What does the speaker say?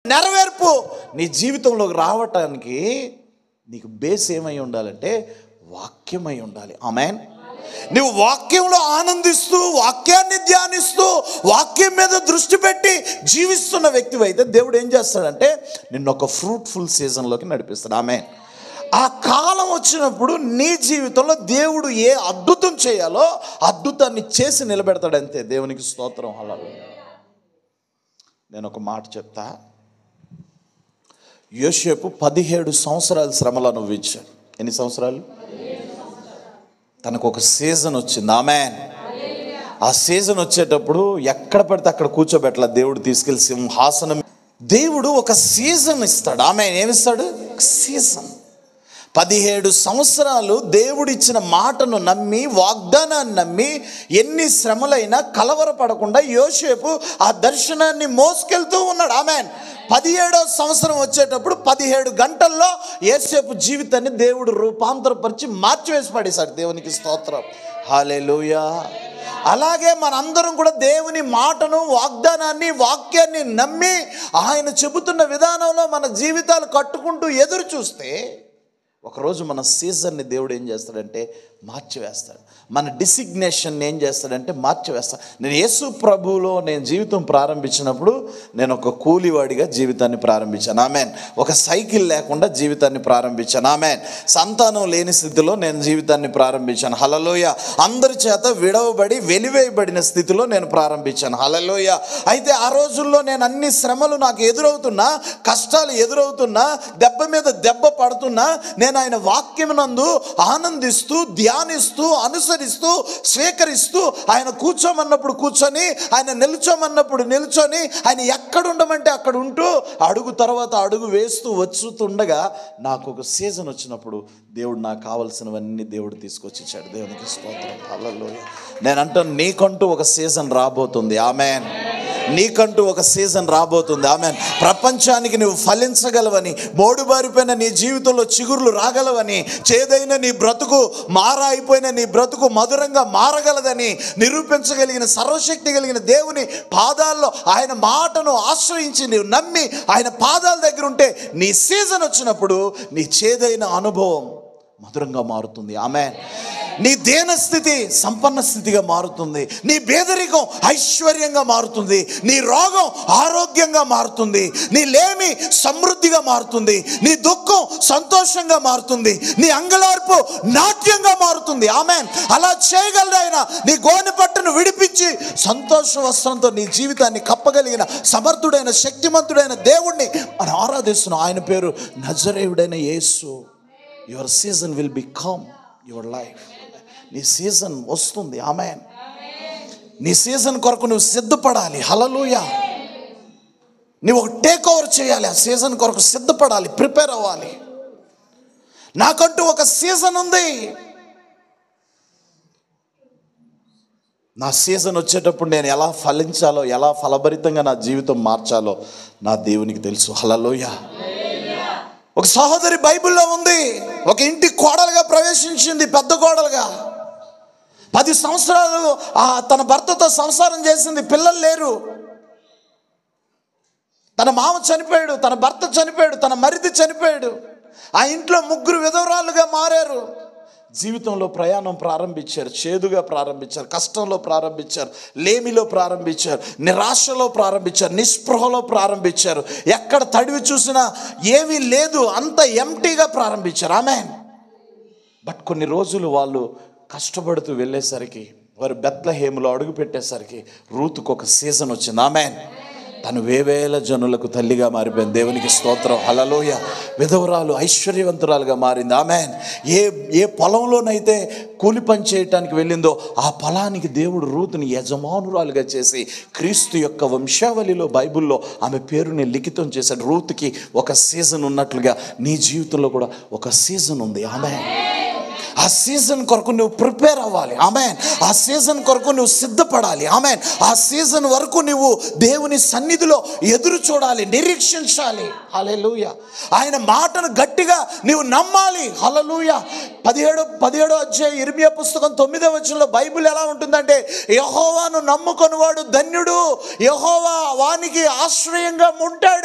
నెరవేర్పు నీ జీవితంలోకి రావటానికి నీకు బేస్ ఏమై ఉండాలంటే వాక్యమై ఉండాలి. ఆమేన్. నువ్వు వాక్యంలో ఆనందిస్తూ వాక్యాన్ని ధ్యానిస్తూ వాక్యం మీద దృష్టి పెట్టి జీవిస్తున్న వ్యక్తివి అయితే దేవుడు ఏం చేస్తాడంటే నిన్ను ఒక ఫ్రూట్ఫుల్ సీజన్లోకి నడిపిస్తాడు. ఆమేన్. ఆ కాలం వచ్చినప్పుడు నీ జీవితంలో దేవుడు ఏ అద్భుతం చేయాలో అద్భుతాన్ని చేసి నిలబెడతాడు. అంతే. దేవునికి స్తోత్రం. హల్లెలూయా. నేను ఒక మాట చెప్తా. యోసేపు 17 సంవత్సరాల శ్రమలు అనుభవించాడు. ఎన్ని సంవత్సరాలు? తనకు ఒక సీజన్ వచ్చింది. ఆమేన్. ఆ సీజన్ వచ్చేటప్పుడు ఎక్కడ పడితే అక్కడ కూర్చోబెట్టాల. దేవుడు తీసుకెళ్ళి సింహాసనం. దేవుడు ఒక సీజన్ ఇస్తాడు. ఆమేన్. ఏమిస్తాడు? సీజన్. 17 సంవత్సరాలు దేవుడిచ్చిన మాటను నమ్మి వాగ్దానాన్ని నమ్మి ఎన్ని శ్రమలైనా కలవరపడకుండా యోసేపు ఆ దర్శనాన్ని మోసుకెళ్తూ ఉన్నాడు. ఆమేన్. 17వ సంవత్సరం వచ్చేటప్పుడు 17 గంటల్లో యోసేపు జీవితాన్ని దేవుడు రూపాంతరపరిచి మార్చివేసి పడేశాడు. దేవునికి స్తోత్రం. హల్లెలూయా. అలాగే మనందరం కూడా దేవుని మాటను వాగ్దానాన్ని వాక్యాన్ని నమ్మి ఆయన చెబుతున్న విధానంలో మన జీవితాలు కట్టుకుంటూ ఎదురు చూస్తే ఒకరోజు మన సీజన్ని దేవుడు ఏం చేస్తాడంటే మార్చివేస్తాడు. మన డిసిగ్నేషన్ని ఏం చేస్తాడంటే మార్చివేస్తాడు. నేను యేసు ప్రభువులో నేను జీవితం ప్రారంభించినప్పుడు నేను ఒక కూలివాడిగా జీవితాన్ని ప్రారంభించాను. ఆమేన్. ఒక సైకిల్ లేకుండా జీవితాన్ని ప్రారంభించాను. ఆమేన్. సంతానం లేని స్థితిలో నేను జీవితాన్ని ప్రారంభించాను. హల్లెలూయా. అందరి చేత విడవబడి వెలివేయబడిన స్థితిలో నేను ప్రారంభించాను. హల్లెలూయా. అయితే ఆ రోజుల్లో నేను అన్ని శ్రమలు నాకు ఎదురవుతున్నా, కష్టాలు ఎదురవుతున్నా, దెబ్బ మీద దెబ్బ పడుతున్నా నేను ఆయన వాక్యమునందు ఆనందిస్తూ ధ్యానిస్తూ అనుసరిస్తూ స్వీకరిస్తూ ఆయన కూర్చోమన్నప్పుడు కూర్చొని ఆయన నిల్చోమన్నప్పుడు నిల్చొని ఆయన ఎక్కడ ఉండమంటే అక్కడ ఉంటూ అడుగు తర్వాత అడుగు వేస్తూ వచ్చుతుండగా నాకు ఒక సీజన్ వచ్చినప్పుడు దేవుడు నాకు కావాల్సినవన్నీ దేవుడు తీసుకొచ్చి ఇచ్చాడు. దేవునికి స్తోత్రం. హల్లెలూయా. నేను అంటాను నీకంటూ ఒక సీజన్ రాబోతుంది. ఆమేన్. నీకంటూ ఒక సీజన్ రాబోతుంది. ఆమేన్. ప్రపంచానికి నువ్వు ఫలించగలవని, మోడుబారిపోయిన నీ జీవితంలో చిగుర్లు రాగలవని, చేదైన నీ బ్రతుకు మారా అయిపోయిన నీ బ్రతుకు మధురంగా మారగలదని నిరూపించగలిగిన సర్వశక్తి కలిగిన దేవుని పాదాల్లో ఆయన మాటను ఆశ్రయించి నీవు నమ్మి ఆయన పాదాల దగ్గర ఉంటే నీ సీజన్ వచ్చినప్పుడు నీ చేదైన అనుభవం మధురంగా మారుతుంది. ఆమేన్. నీ దీనస్థితి సంపన్న స్థితిగా మారుతుంది. నీ పేదరికం ఐశ్వర్యంగా మారుతుంది. నీ రోగం ఆరోగ్యంగా మారుతుంది. నీ లేమి సమృద్ధిగా మారుతుంది. నీ దుఃఖం సంతోషంగా మారుతుంది. నీ అంగలార్పు నాట్యంగా మారుతుంది. ఆమేన్. అలా చేయగలడు ఆయన. నీ గోనె పట్టును విడిపించి సంతోష వస్త్రంతో నీ జీవితాన్ని కప్పగలిగిన సమర్థుడైన శక్తిమంతుడైన దేవుణ్ణి మనం ఆరాధిస్తున్నాం. ఆయన పేరు నజరేయుడైన యేసు. Your season will become your life. నీ సీజన్ వస్తుంది. ఆమేన్. నీ సీజన్ కొరకు నువ్వు సిద్ధపడాలి. హల్లెలూయా. నువ్వు ఒక టేక్ ఓవర్ చేయాలి. ఆ సీజన్ కొరకు సిద్ధపడాలి, ప్రిపేర్ అవ్వాలి. నాకంటూ ఒక సీజన్ ఉంది. నా సీజన్ వచ్చేటప్పుడు నేను ఎలా ఫలించాలో, ఎలా ఫలభరితంగా నా జీవితం మార్చాలో నా దేవునికి తెలుసు. హల్లెలూయా. ఒక సహోదరి బైబిల్లో ఉంది. ఒక ఇంటి కోడలుగా ప్రవేశించింది, పెద్ద కోడలుగా. 10 సంవత్సరాలు తన భర్తతో సంసారం చేసింది. పిల్లలు లేరు. తన మామ చనిపోయాడు, తన భర్త చనిపోయాడు, తన మరిది చనిపోయాడు. ఆ ఇంట్లో 3 విధవరాలుగా మారారు. జీవితంలో ప్రయాణం ప్రారంభించారు. చేదుగా ప్రారంభించారు, కష్టంలో ప్రారంభించారు, లేమిలో ప్రారంభించారు, నిరాశలో ప్రారంభించారు, నిస్పృహలో ప్రారంభించారు. ఎక్కడ తడివి చూసినా ఏమీ లేదు, అంత ఎంప్టీగా ప్రారంభించారు. ఆమేన్. బట్ కొన్ని రోజులు వాళ్ళు కష్టపడుతూ వెళ్ళేసరికి, వారు బెత్లెహేములో అడుగు పెట్టేసరికి రూతుకు ఒక సీజన్ వచ్చింది. ఆమేన్. తను వేవేల జనులకు తల్లిగా మారిపోయింది. దేవునికి స్తోత్రం. హల్లెలూయా. విధవరాలు ఐశ్వర్యవంతురాలుగా మారింది. ఆమేన్. ఏ పొలంలోనైతే కూలి పని చేయటానికి వెళ్ళిందో ఆ పొలానికి దేవుడు రూతుని యజమానురాలుగా చేసి క్రీస్తు యొక్క వంశావళిలో బైబిల్లో ఆమె పేరుని లిఖితం చేశాడు. రూతుకి ఒక సీజన్ ఉన్నట్లుగా నీ జీవితంలో కూడా ఒక సీజన్ ఉంది. ఆమేన్. ఆ సీజన్ కొరకు నువ్వు ప్రిపేర్ అవ్వాలి. ఆమేన్. ఆ సీజన్ కొరకు నువ్వు సిద్ధపడాలి. ఆమేన్. ఆ సీజన్ వరకు నువ్వు దేవుని సన్నిధిలో ఎదురు చూడాలి, నిరీక్షించాలి. హల్లెలూయా. ఆయన మాటను గట్టిగా నువ్వు నమ్మాలి. హల్లెలూయా. 17వ అధ్యాయం ఇర్మియా పుస్తకం 9వ వచనంలో బైబిల్ ఎలా ఉంటుందంటే, యెహోవాను నమ్ముకొనివాడు ధన్యుడు, యెహోవా వానికి ఆశ్రయంగా ఉంటాడు.